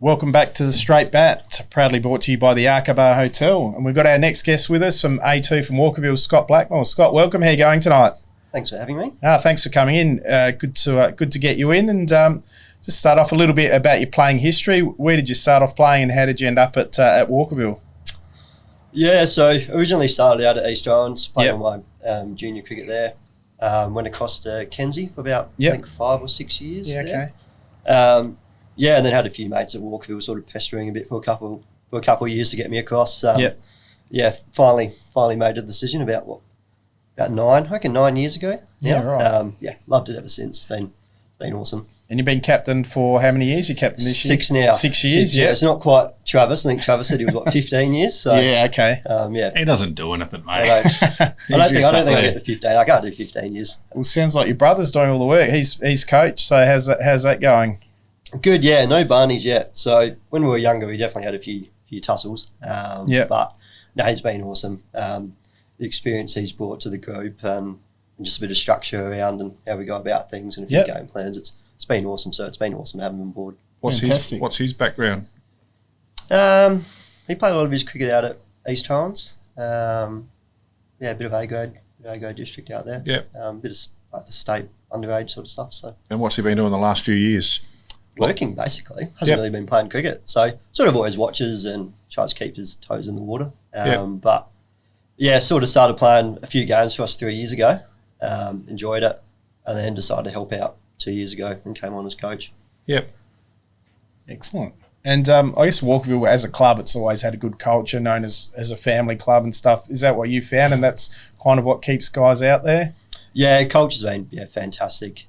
Welcome back to the Straight Bat, proudly brought to you by the Bar Hotel. And we've got our next guest with us from A2 from Walkerville, Scott Blackmore. Scott, welcome. How are you going tonight? Thanks for having me. Thanks for coming in. Good to get you in. And just start off a little bit about your playing history. Where did you start off playing and how did you end up at Walkerville? Yeah, so originally started out at East Giants, played all my junior cricket there. Went across to Kenzie for about, I think, 5 or 6 years there. Okay. And then had a few mates at Walkerville sort of pestering a bit for a couple of years to get me across. Finally made a decision about 9 years ago now. Yeah, right. Loved it ever since. Been awesome. And you've been captain for how many years? You captain this year? 6 now. 6 years, yeah. It's not quite Travis. I think Travis said he was, 15 years? So, yeah, okay. He doesn't do anything, mate. I don't think I get to 15. I can't do 15 years. Well, sounds like your brother's doing all the work. He's coach, so how's that going? Good, yeah. No Barneys yet. So when we were younger, we definitely had a few tussles. But no, he's been awesome. The experience he's brought to the group and just a bit of structure around and how we go about things and a few game plans. It's been awesome. So it's been awesome having him on board. What's his background? He played a lot of his cricket out at East Giants. A bit of A grade district out there. Yeah. Bit of like the state underage sort of stuff. So. And what's he been doing the last few years? Working, basically. Hasn't really been playing cricket. So sort of always watches and tries to keep his toes in the water. But, sort of started playing a few games for us 3 years ago. Enjoyed it. And then decided to help out 2 years ago and came on as coach. Yep. Excellent. And I guess Walkerville, as a club, it's always had a good culture, known as a family club and stuff. Is that what you found? And that's kind of what keeps guys out there? Yeah, culture's been fantastic.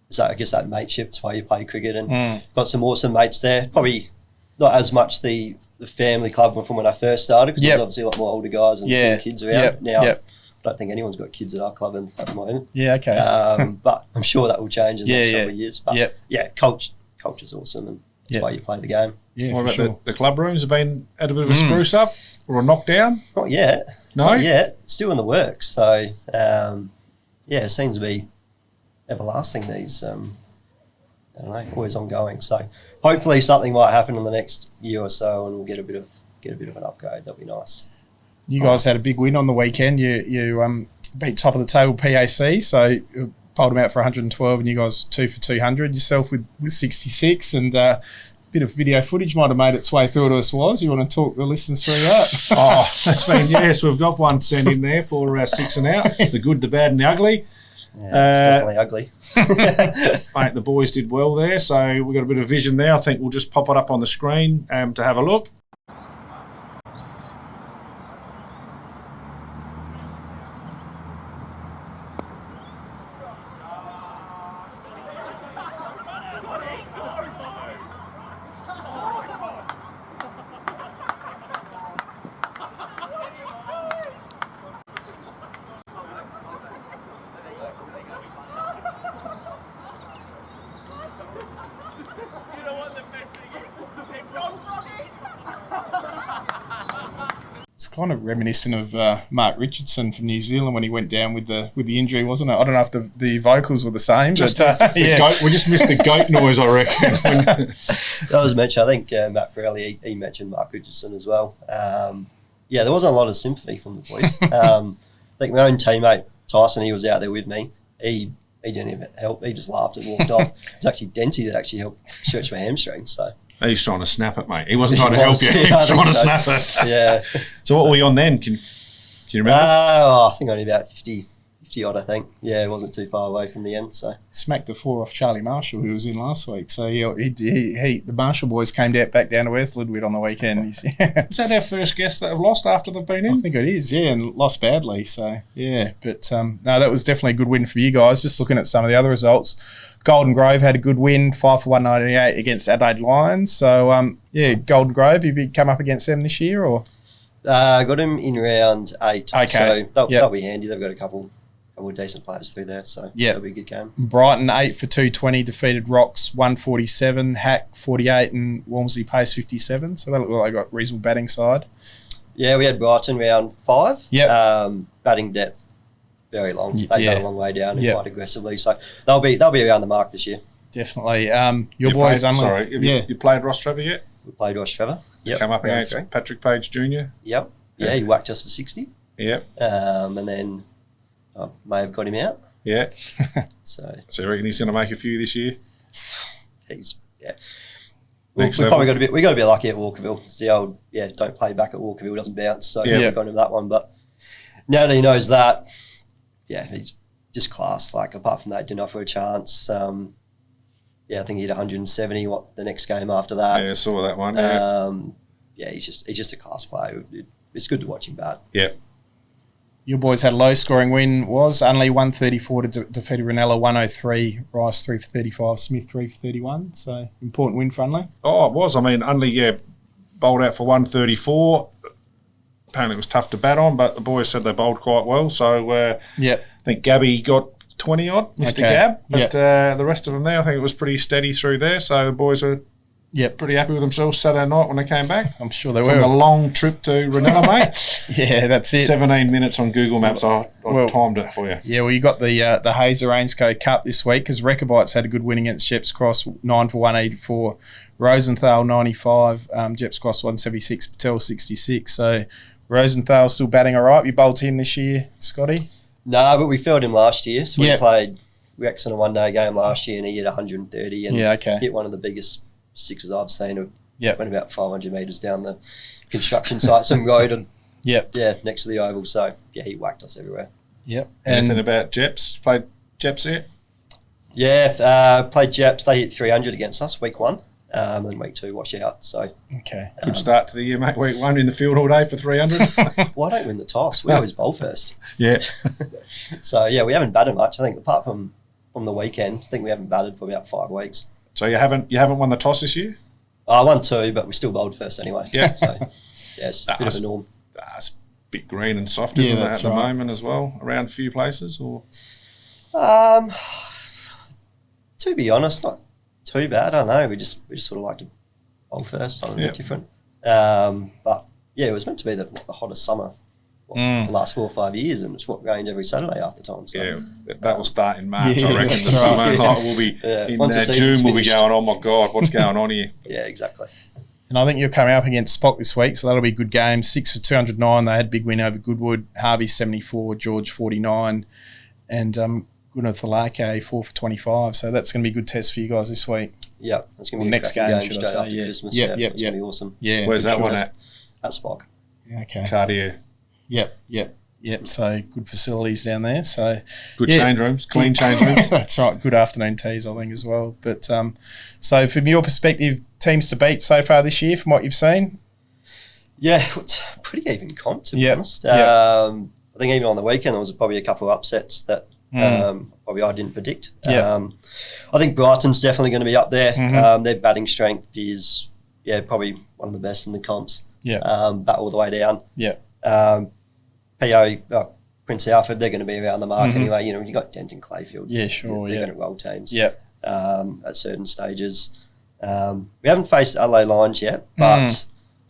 So I guess that mateship is why you play cricket and got some awesome mates there. Probably not as much the family club from when I first started because there's obviously a lot more older guys and kids around. Now, I don't think anyone's got kids at our club at the moment. Yeah, okay. But I'm sure that will change in the next couple of years. But culture's awesome and that's why you play the game. Yeah, what about the club rooms? Have been at a bit of a spruce up or a knockdown? Not yet. No? Not yet. Still in the works. So, it seems to be everlasting these always ongoing, so hopefully something might happen in the next year or so and we'll get a bit of an upgrade. That'll be nice. You guys had a big win on the weekend. You beat top of the table PAC, so you bowled them out for 112 and you guys 2 for 200 yourself with 66 and bit of video footage might have made its way through to us. You want to talk the listeners through that? That's been we've got one sent in there for 6 and out, the good, the bad and the ugly. Yeah, it's definitely ugly. Mate, the boys did well there, so we've got a bit of vision there. I think we'll just pop it up on the screen to have a look. It's kind of reminiscent of Mark Richardson from New Zealand when he went down with the injury, wasn't it? I don't know if the vocals were the same. We just missed the goat noise, I reckon. That was mentioned. I think Matt Farrelly, he mentioned Mark Richardson as well. There wasn't a lot of sympathy from the boys. I think my own teammate Tyson, he was out there with me. He didn't even help. He just laughed and walked off. It was actually Denty that actually helped stretch my hamstring. So. He's trying to snap it, mate. He wasn't trying to help you. He was trying to snap it. Yeah. So what were we on then? Can you remember? I think only about 50 odd, I think. Yeah, it wasn't too far away from the end. So smacked the 4 off Charlie Marshall, who was in last week. So the Marshall boys came back down to earth a little bit on the weekend. Is that our first guest that have lost after they've been in? I think it is, and lost badly. So but no, that was definitely a good win for you guys. Just looking at some of the other results. Golden Grove had a good win, 5 for 198 against Adelaide Lions. So, Golden Grove, have you come up against them this year? Or got them in round 8. Okay. So they'll be handy. They've got a couple of decent players through there. So that'll be a good game. Brighton, 8 for 220, defeated Rocks, 147, Hack, 48, and Walmsley Pace, 57. So they look like they got reasonable batting side. Yeah, we had Brighton round 5. Yeah. Batting depth. Very long. They go a long way down and quite aggressively. So they'll be around the mark this year. Definitely. Your boys, you played Ross Trevor yet? We played Ross Trevor. Yep. Come up against Patrick Page Jr. Yep. Yeah, he whacked us for 60. Yep. And then I may have got him out. Yeah. So you reckon he's going to make a few this year? We probably got a bit lucky at Walkerville. It's the old don't play back at Walkerville, doesn't bounce. So we got him that one. But now that he knows that, he's just class. Like apart from that, didn't offer a chance. I think he hit 170. The next game after that? Yeah, I saw that one. He's just a class player. It's good to watch him bat. Yeah. Your boys had a low-scoring win, only 134 to defeat Ranella, 103, Rice 3 for 35, Smith 3 for 31. So, important win for Unley. Oh, it was. I mean, Unley, bowled out for 134. Apparently it was tough to bat on, but the boys said they bowled quite well. So, I think Gabby got 20-odd, Mr. Gab. But the rest of them there, I think it was pretty steady through there. So, the boys are pretty happy with themselves Saturday night when they came back. I'm sure they were. From the long trip to Ranella, mate. Yeah, that's it. 17 minutes on Google Maps. I timed it for you. Yeah, well, you got the Hazer Ainscow Cup this week because Rechabites had a good win against Jeps Cross, 9 for 184. Rosenthal, 95. Jeps Cross, 176. Patel, 66. So, Rosenthal's still batting all right. You bowled him this year, Scotty? No, but we filled him last year. So we played Rex in a one-day game last year and he hit 130 and hit one of the biggest sixes I've seen. Went about 500 metres down the construction site, some road, and next to the oval. So he whacked us everywhere. Yep. Anything about Jeps? Played Jeps yet? Yeah, played Jeps. They hit 300 against us week 1, and then week 2 wash out. So good start to the year, mate. Week 1 in the field all day for 300. Why don't win the toss? We always bowl first. Yeah. So we haven't batted much. I think apart from the weekend, I think we haven't batted for about 5 weeks. So you haven't won the toss this year? I won 2, but we still bowled first anyway. Yeah. So it's a bit of a norm. It's a bit green and soft, isn't it, at the moment as well, around a few places? Or to be honest, not too bad. I don't know. We just sort of like to bowl first, something a bit different. But it was meant to be the hottest summer the last 4 or 5 years, and it's rained every Saturday half the time. So. Yeah, that will start in March, I reckon. The summer will be in June. We'll be going, oh my God, what's going on here? Yeah, exactly. And I think you're coming up against Spock this week, so that'll be a good game. 6 for 209. They had a big win over Goodwood. Harvey 74, George 49, and Gunnar Thalake 4 for 25. So that's going to be a good test for you guys this week. Yeah, that's going to be next game, should I say? After Christmas. It's going to be awesome. Yeah. Where's that one at? At Spock. Okay. Cartier. Yep. So good facilities down there. So good change rooms, clean change rooms. That's right. Good afternoon teas, I think, as well. But so from your perspective, teams to beat so far this year, from what you've seen? Yeah, it's a pretty even comp, to be honest. I think even on the weekend there was probably a couple of upsets that probably I didn't predict. I think Brighton's definitely going to be up there. Their batting strength is probably one of the best in the comps. Bat all the way down. PO, Prince Alfred, they're going to be around the mark anyway. You know, you got Denton Clayfield. Yeah, sure. They're going to roll teams. At certain stages. We haven't faced Adelaide Lions yet, but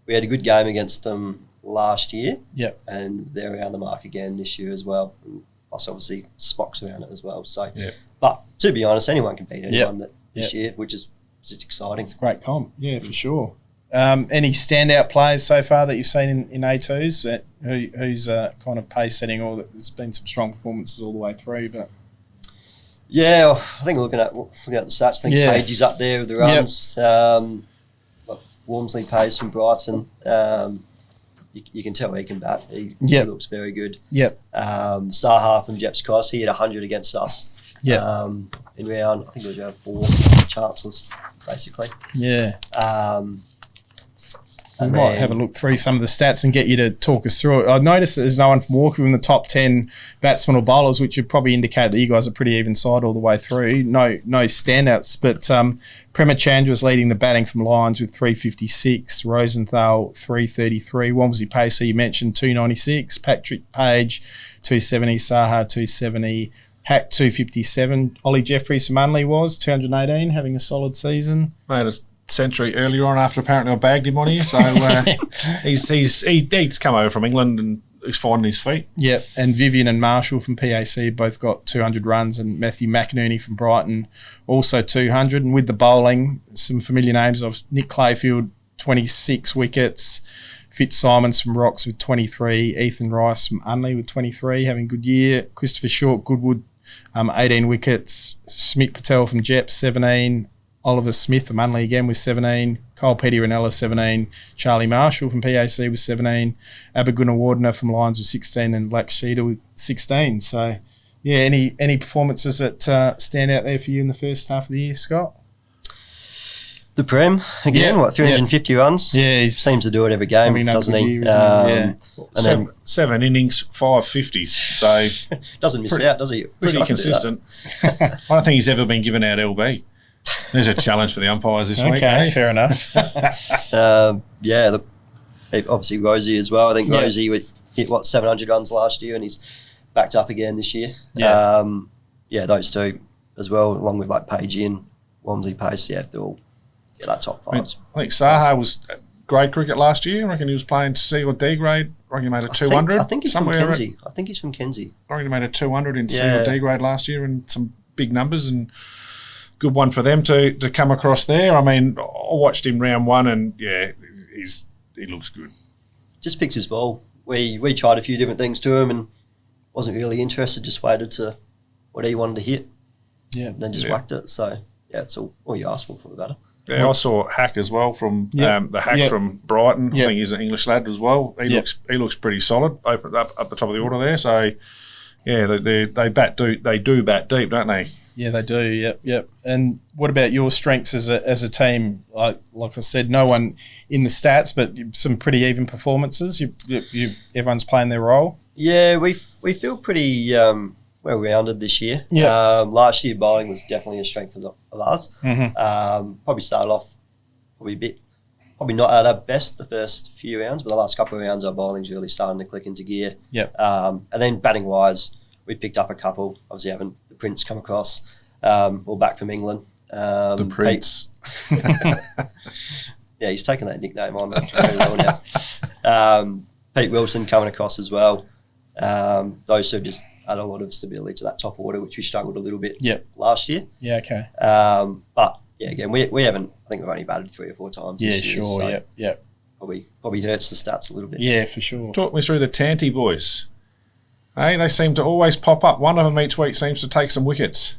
we had a good game against them last year. And they're around the mark again this year as well. And plus, obviously, Spock's around it as well. So, but to be honest, anyone can beat anyone this year, which is just exciting. It's a great comp. Yeah, for sure. Any standout players so far that you've seen in A2s? Who's kind of pace setting, or there's been some strong performances all the way through? But I think looking at the stats, I think Page is up there with the runs. Wormsley Pace from Brighton. You can tell he can bat. He looks very good. Saha from Jeps Cross, he had 100 against us. In round, I think it was round 4, chanceless, basically. We might have a look through some of the stats and get you to talk us through it. I noticed that there's no one from Walkerville in the top 10 batsmen or bowlers, which would probably indicate that you guys are pretty even side all the way through. No standouts, but Prema Chandra was leading the batting from Lions with 356, Rosenthal 333, Walmsley Pacer you mentioned 296, Patrick Page 270, Saha 270, Hack 257, Ollie Jeffries from Unley was 218, having a solid season. Mate, it's century earlier on after apparently I bagged him on here. So he's come over from England and he's finding his feet. Yep, and Vivian and Marshall from PAC both got 200 runs, and Matthew McInerney from Brighton also 200. And with the bowling, some familiar names of Nick Clayfield, 26 wickets, Fitzsimons from Rocks with 23, Ethan Rice from Unley with 23, having a good year, Christopher Short, Goodwood, 18 wickets, Smith Patel from Jep, 17, Oliver Smith from Unley again with 17, Cole Petty Ranella 17, Charlie Marshall from PAC with 17, Abaguna Wardner from Lions with 16, and Black Sheeter with 16. So, yeah, any performances that stand out there for you in the first half of the year, Scott? The Prem, again, 350 runs? Yeah, he seems to do it every game, doesn't he? And then 7 innings, 5 50s. So doesn't miss out, does he? Pretty consistent. I don't think he's ever been given out LB. There's a challenge for the umpires this week. Okay, fair enough. Look, obviously Rosie as well. I think Rosie hit 700 runs last year, and he's backed up again this year. Those two as well, along with like Page in, Walmsley Pace. Yeah, they're all that top fives. I think Saha was grade cricket last year. I reckon he was playing C or D grade. I reckon he made a 200. I think he's from Kenzie. I think he's from Kenzie. I reckon he made a 200 in C or D grade last year, and some big numbers, and good one for them to come across there. I mean, I watched him round one, and he looks good. Just picks his ball. We tried a few different things to him and wasn't really interested. Just waited to what he wanted to hit. Yeah, and then just whacked it. So it's all you ask for the batter. Yeah, I saw Hack as well from the Hack from Brighton. I think he's an English lad as well. He looks pretty solid. Opened up the top of the order there. So they do bat deep, don't they? Yeah, they do. Yep. And what about your strengths as a team? Like I said, no one in the stats, but some pretty even performances. Everyone's playing their role. Yeah, we feel pretty well-rounded this year. Yeah. Last year, bowling was definitely a strength of ours. Mm-hmm. Probably started off probably not at our best the first few rounds, but the last couple of rounds, our bowling's really starting to click into gear. Yep. And then batting-wise, we picked up a couple. Obviously, having the Prince come across, all back from England. The Prince. Yeah, he's taken that nickname on very well now. Pete Wilson coming across as well. Those two just add a lot of stability to that top order, which we struggled a little bit last year. Yeah, okay. But again, we haven't. I think we've only batted 3 or 4 times. Yeah, this year, sure. So Yep. Probably hurts the stats a little bit. Yeah, for sure. Talk me through the Tanty boys. Hey, they seem to always pop up. One of them each week seems to take some wickets.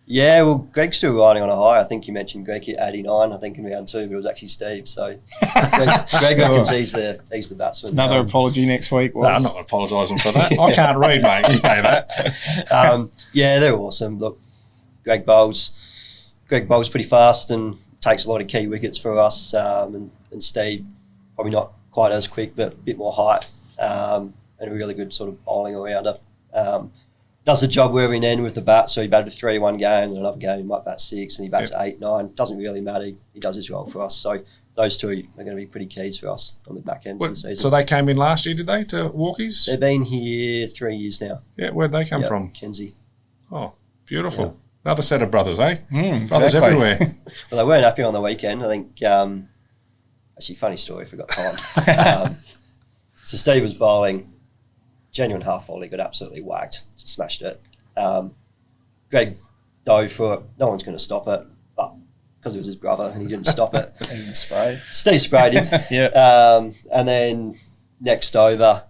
Yeah, well, Greg's still riding on a high. I think you mentioned Greg hit 89, I think, in round 2, but it was actually Steve. So Greg reckons he's the batsman. Another apology next week. No, I'm not apologising for that. I can't read, mate. You know that. They're awesome. Look, Greg bowls pretty fast and takes a lot of key wickets for us. And Steve, probably not quite as quick, but a bit more height. And a really good sort of bowling all-rounder. Does the job wherever he end with the bat. So he batted 3 one game, and another game he might bat 6, and he bats 8, 9. Doesn't really matter. He does his role for us. So those two are going to be pretty keys for us on the back end of the season. So they came in last year, did they, to Walkies? They've been here 3 years now. Yeah, where'd they come from? Kenzie. Oh, beautiful. Yeah. Another set of brothers, eh? exactly. Brothers everywhere. Well, they weren't happy on the weekend. I think, actually, funny story, if we got time. So Steve was bowling, genuine half volley, got absolutely whacked, just smashed it. Greg dove for it. No one's going to stop it, but because it was his brother and he didn't stop it. Steve sprayed him. And then next over,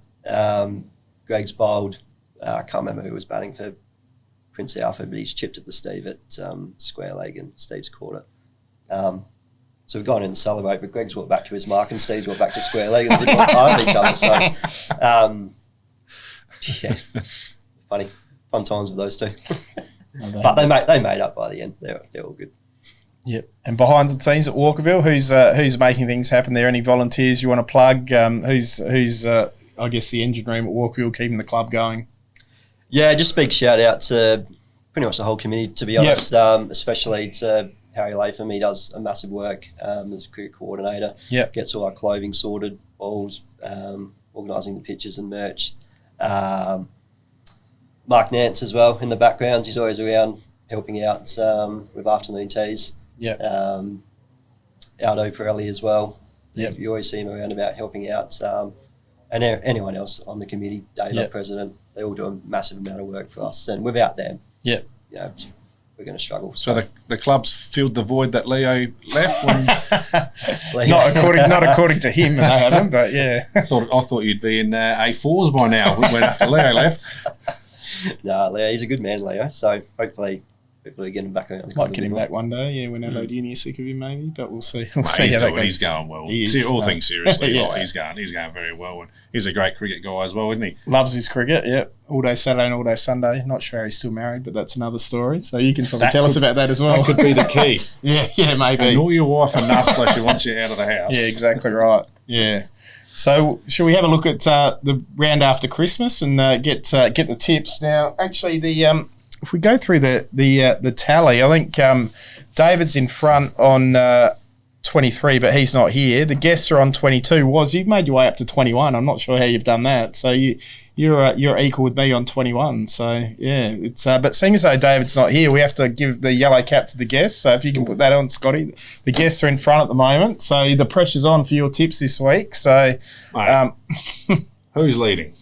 Greg's bowled. I can't remember who was batting for Prince Alfred, but he's chipped it to Steve at square leg, and Steve's caught it. So we've gone in to celebrate, but Greg's walked back to his mark and Steve's walked back to square leg, and they didn't walk over each other. So, fun times with those two. But they made up by the end. They're all good. Yep. And behind the scenes at Walkerville, who's making things happen there? Any volunteers you want to plug? Who's I guess the engine room at Walkerville keeping the club going? Yeah, just big shout out to pretty much the whole committee, to be honest, especially to Harry Latham. He does a massive work as a cricket coordinator. Yep. Gets all our clothing sorted, balls, organising the pitches and merch. Mark Nance as well in the background. He's always around helping out with afternoon teas. Yeah. Aldo Pirelli as well. Yep. You always see him around about helping out and anyone else on the committee, Dave, president, they all do a massive amount of work for us. And without them, you know, we're going to struggle. So the club's filled the void that Leo left. When not according to him, they haven't. But yeah, I thought you'd be in A4s by now when after Leo left. No, Leo, he's a good man, Leo. So hopefully get him back on the club. Might get him back one day. Yeah, when Adelaide Uni are sick of him, maybe. But we'll see. We'll Mate, see he's how that doing. goes. He's going well. All things seriously, he's going very well. And he's a great cricket guy as well, isn't he? Loves his cricket. Yeah, all day Saturday and all day Sunday. Not sure how he's still married, but that's another story. So you can probably tell us about that as well. That could be the key. yeah, maybe. Annoy your wife enough so she wants you out of the house. Yeah, exactly right. Yeah. So shall we have a look at the round after Christmas and get the tips now? Actually, if we go through the tally, I think David's in front on 23, but he's not here. The guests are on 22. You've made your way up to 21. I'm not sure how you've done that. So you're equal with me on 21. So yeah, it's but seeing as though David's not here, we have to give the yellow cap to the guests. So if you can put that on, Scotty. The guests are in front at the moment, so the pressure's on for your tips this week. So who's leading?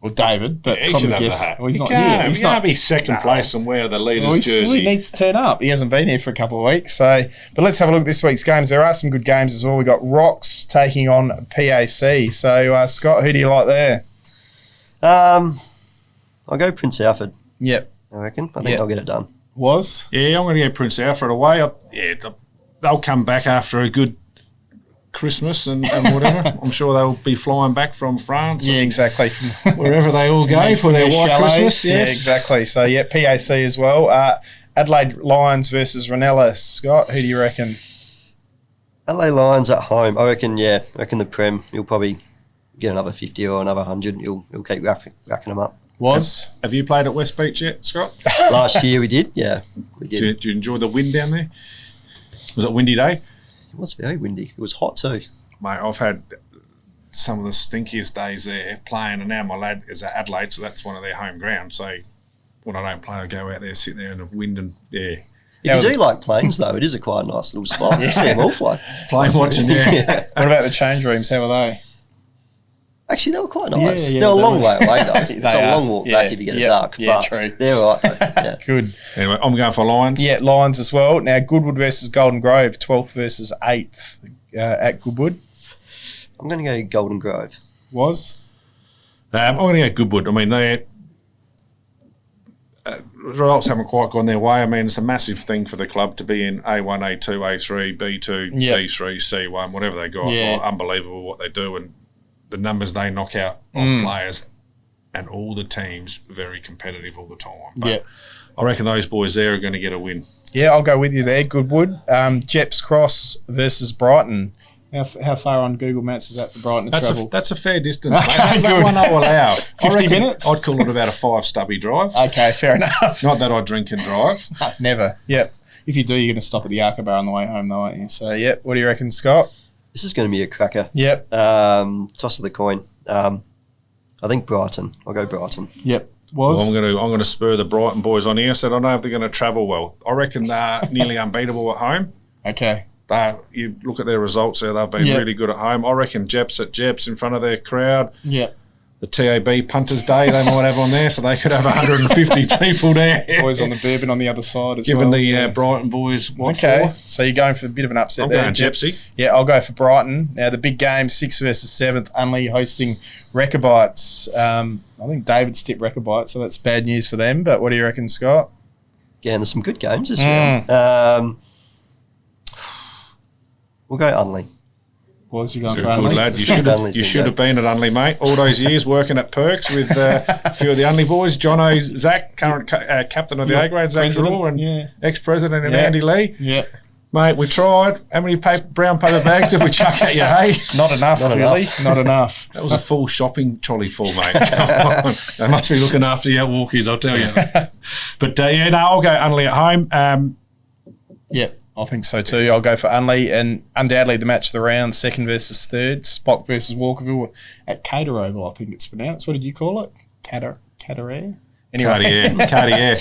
Well, David, but he from should the have guest, the hat. well, he's He not can't, here. He can't be second place and wear the leader's jersey. He needs to turn up. He hasn't been here for a couple of weeks. So, but let's have a look at this week's games. There are some good games as well. We've got Rocks taking on PAC. So, Scott, who do you like there? I'll go Prince Alfred. Yep. I reckon. I think I'll get it done. Yeah, I'm going to go Prince Alfred away. They'll come back after a good Christmas and whatever. I'm sure they'll be flying back from France. Yeah, exactly. From wherever they all go for their white chalets. Christmas. Yes. Yeah, exactly. So, yeah, PAC as well. Adelaide Lions versus Ranellis. Scott, who do you reckon? Adelaide Lions at home. I reckon the Prem, you'll probably get another 50 or another 100. You'll keep racking them up. Have you played at West Beach yet, Scott? Last year we did. Yeah, we did. Did you enjoy the wind down there? Was it a windy day? It was very windy. It was hot too. Mate, I've had some of the stinkiest days there playing, and now my lad is at Adelaide, so that's one of their home grounds. So when I don't play, I go out there, sit there in the wind and If you do like planes, though, it is a quite nice little spot. You see them all fly. Plane watching, What about the change rooms? How were they? Actually, they were quite nice. They're a long way away, though. It's a long walk back if you get it dark. Yeah, but true. They're all right, though. Yeah. Good. Anyway, I'm going for Lions. Yeah, Lions as well. Now, Goodwood versus Golden Grove, 12th versus 8th at Goodwood. I'm going to go Golden Grove. I'm going to go Goodwood. I mean, they results haven't quite gone their way. I mean, it's a massive thing for the club to be in A1, A2, A3, B2, B3, C1, whatever they got. Yeah. Oh, unbelievable what they do and the numbers they knock out of players, and all the teams very competitive all the time. But I reckon those boys there are going to get a win. Yeah, I'll go with you there. Goodwood. Jeps Cross versus Brighton. How far on Google Maps is that for Brighton to travel? That's a fair distance, mate. That one I'll allow. 50 minutes? I'd call it about a 5 stubby drive. Okay, fair enough. Not that I drink and drive. Never. Yep. If you do, you're going to stop at the Arca Bar on the way home, though, aren't you? So, what do you reckon, Scott? This is going to be a cracker. Yep. Toss of the coin. I think Brighton. I'll go Brighton. Yep. Well, I'm going to spur the Brighton boys on here. So I don't know if they're going to travel well. I reckon they're nearly unbeatable at home. Okay. You look at their results there; they've been really good at home. I reckon Jeps in front of their crowd. Yeah. The TAB Punters Day they might have on there, so they could have 150 people there. Boys on the bourbon on the other side as Giving well. the Brighton boys what for. So you're going for a bit of an upset there. I'm going Jepsy. Yeah, I'll go for Brighton. Now the big game, 6th versus 7th, Unley hosting Rechabites. I think David's tipped Rechabites, so that's bad news for them. But what do you reckon, Scott? Yeah, there's some good games this year. We'll go Unley. You going for Unley? Good lad. You should have been at Unley, mate. All those years working at Perks with a few of the Unley boys. Jono, Zach, current captain of the A-grade, Zach Zerall, and ex-president and Andy Lee. Yeah. Mate, we tried. How many brown paper bags did we chuck at you, hey? Not enough, really. Not enough. That was a full shopping trolley full, mate. They must be looking after you at Walkies, I'll tell you. But, I'll go Unley at home. I think so too. I'll go for Unley, and undoubtedly the match of the round, 2nd versus 3rd, Spock versus Walkerville at Cateroval, I think it's pronounced. What did you call it? Caterare? Anyway. Cartier.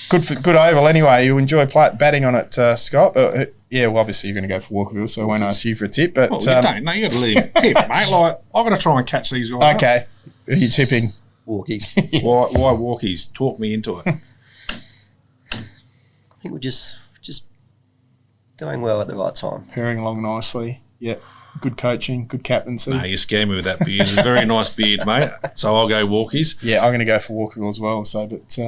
good oval anyway. You enjoy batting on it, Scott. But well, obviously you're going to go for Walkerville, so I won't ask you for a tip. But you don't. No, you got to leave a tip, mate. Like I've got to try and catch these guys. Okay, who are you tipping? Walkies. Why Walkies? Talk me into it. I think we're just going well at the right time. Pairing along nicely. Yep. Good coaching, good captaincy. No, you scare me with that beard. It's a very nice beard, mate. So I'll go Walkies. Yeah, I'm going to go for Walkerville as well. So, but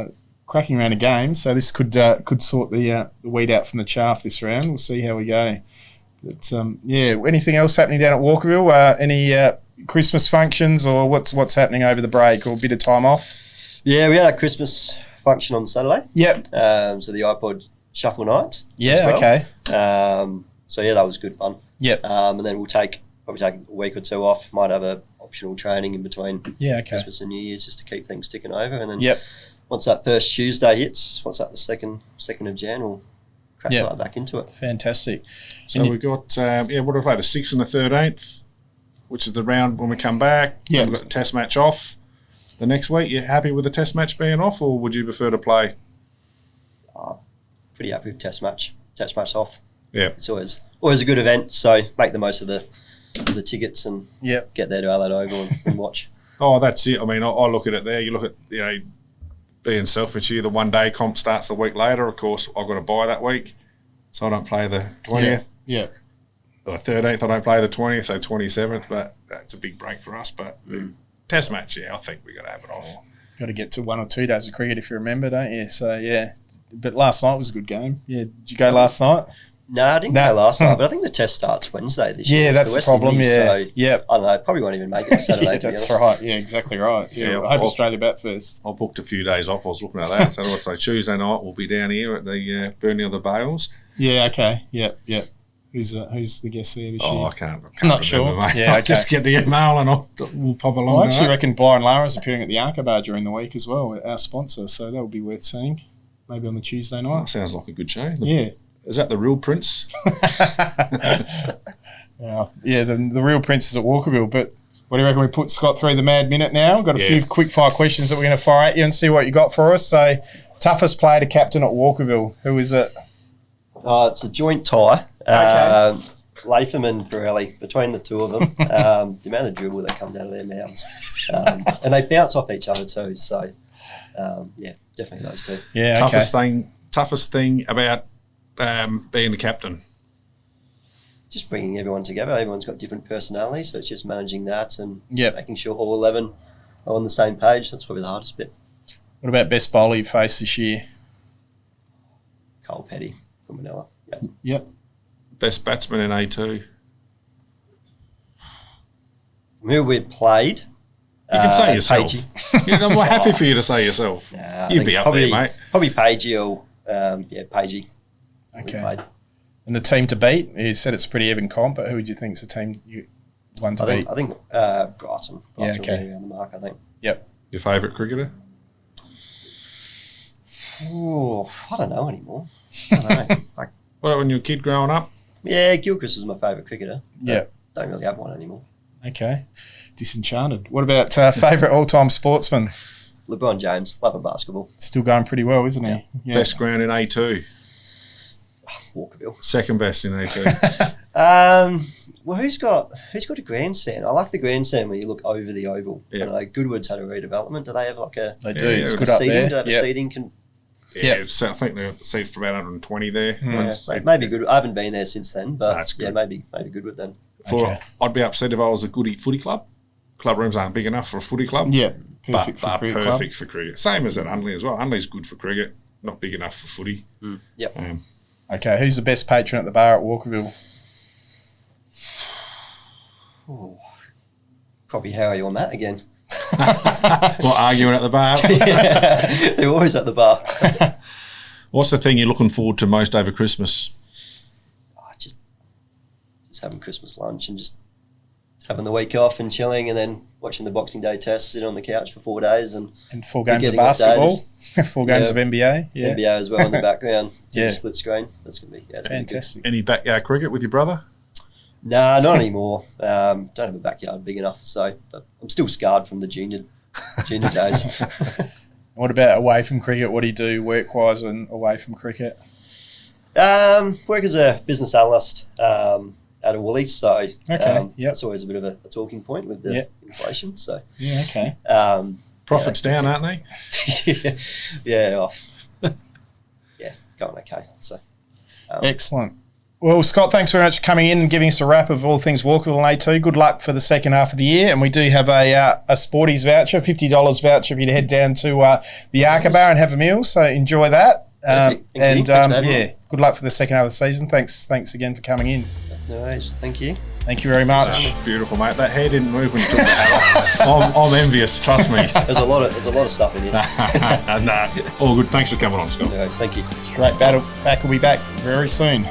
cracking round of games. So this could sort the weed out from the chaff this round. We'll see how we go. But anything else happening down at Walkerville? Any Christmas functions or what's happening over the break or a bit of time off? Yeah, we had a Christmas function on Saturday. Yep. So the iPod shuffle night. Yeah. Okay. So that was good fun. Yep. And then we'll probably take a week or two off. Might have a optional training in between Christmas and New Year's just to keep things ticking over. And then once that first Tuesday hits, the 2nd of Jan, we'll crack right back into it. Fantastic. So we've got, what do we play, the 6th and the 13th, which is the round when we come back. Yeah. We've got the test match off the next week. You happy with the test match being off or would you prefer to play? Pretty happy with test match. Test match off. Yeah. It's always a good event, so make the most of the tickets and get there to Adelaide Oval and watch. Oh, that's it. I mean, I look at it there. You look at, being selfish here, the one-day comp starts the week later. Of course, I've got to buy that week, so I don't play the 20th. Yeah. The 13th, I don't play the 20th, so 27th, but that's a big break for us. But test match, I think we've got to have it off. Got to get to 1 or 2 days of cricket if you remember, don't you? So, yeah. But last night was a good game. Yeah. Did you go last night? No, I didn't go last night, but I think the test starts Wednesday this year. Yeah, that's the problem, Indies, so, I don't know, probably won't even make it Saturday, to be honest. That's right. Yeah, exactly right. Yeah, I hope Australia bat first. I booked a few days off. I was looking at that. So Tuesday night we'll be down here at the Burnie of the Bales. Yeah, okay. Yep. Who's the guest there this year? I can't I'm not remember, sure. mate. Yeah, I'll just get the email and we'll pop along. I actually reckon Byron Lara's appearing at the Arca Bar during the week as well, our sponsor, so that would be worth seeing. Maybe on the Tuesday night. Sounds like a good show. Yeah. Is that the real Prince? The real Prince is at Walkerville. But what do you reckon we put Scott through the mad minute now? We've got a few quick fire questions that we're going to fire at you and see what you got for us. So, toughest player to captain at Walkerville. Who is it? It's a joint tie. Okay. Latham and Pirelli, between the two of them. The amount of dribble that comes out of their mouths. And they bounce off each other too. So, definitely those two. Yeah, Toughest thing about being the captain? Just bringing everyone together. Everyone's got different personalities, so it's just managing that and making sure all 11 are on the same page. That's probably the hardest bit. What about best bowler you faced this year? Cole Petty from Manila. Yep. Best batsman in A2? Who we've played. You can say yourself. I'm happy for you to say yourself. You'd be up there, mate. Probably Pagey or Pagey. Okay. And the team to beat? You said it's a pretty even comp, but who would you think is the team you want to beat? I think Brighton. Yeah, okay. Will be on the mark, I think. Yep. Your favourite cricketer? Oh, I don't know anymore. I don't know. What about when you were a kid growing up? Yeah, Gilchrist was my favourite cricketer. Yeah. Don't really have one anymore. Okay. Disenchanted. What about favourite all-time sportsman? LeBron James. Love him basketball. Still going pretty well, isn't he? Yeah. Best ground in A2? Walkerville. Second best in A2? Well, who's got a grandstand? I like the grandstand when you look over the oval. Yeah. I know Goodwood's had a redevelopment. Do they have like a... They do. It's good up seating? there. Do they have a seating? So I think they're seated for about 120 there. Maybe good. I haven't been there since then, but that's good. maybe Goodwood then. I'd be upset if I was a Goodie footy club. Club rooms aren't big enough for a footy club. Yeah, perfect for cricket. Same as at Unley as well. Unley's good for cricket, not big enough for footy. Yep. Okay, who's the best patron at the bar at Walkerville? Probably Harry or Matt again. Arguing at the bar? They're always at the bar. What's the thing you're looking forward to most over Christmas? Just having Christmas lunch and just having the week off and chilling and then watching the Boxing Day test, sitting on the couch for 4 days. And 4 games of basketball, 4 games of NBA. Yeah. NBA as well in the background. Split screen. That's going to be fantastic. Any backyard cricket with your brother? Nah, not anymore. Don't have a backyard big enough, but I'm still scarred from the junior days. What about away from cricket? What do you do work-wise and away from cricket? Work as a business analyst at a Woolies, so it's always a bit of a talking point with the inflation. So profits down, aren't they? Going okay. So excellent. Well, Scott, thanks very much for coming in and giving us a wrap of all things Walkerville and A2. Good luck for the second half of the year. And we do have a Sporties voucher, $50 voucher for you to head down to the Arca Bar and have a meal. So enjoy that. Good luck for the second half of the season. Thanks again for coming in. No worries. Thank you. Thank you very much. Beautiful, mate. That hair didn't move when you took the hat off. I'm envious, trust me. There's a lot of stuff in here. All good. Thanks for coming on, Scott. No worries. Thank you. Straight back. We'll be back very soon.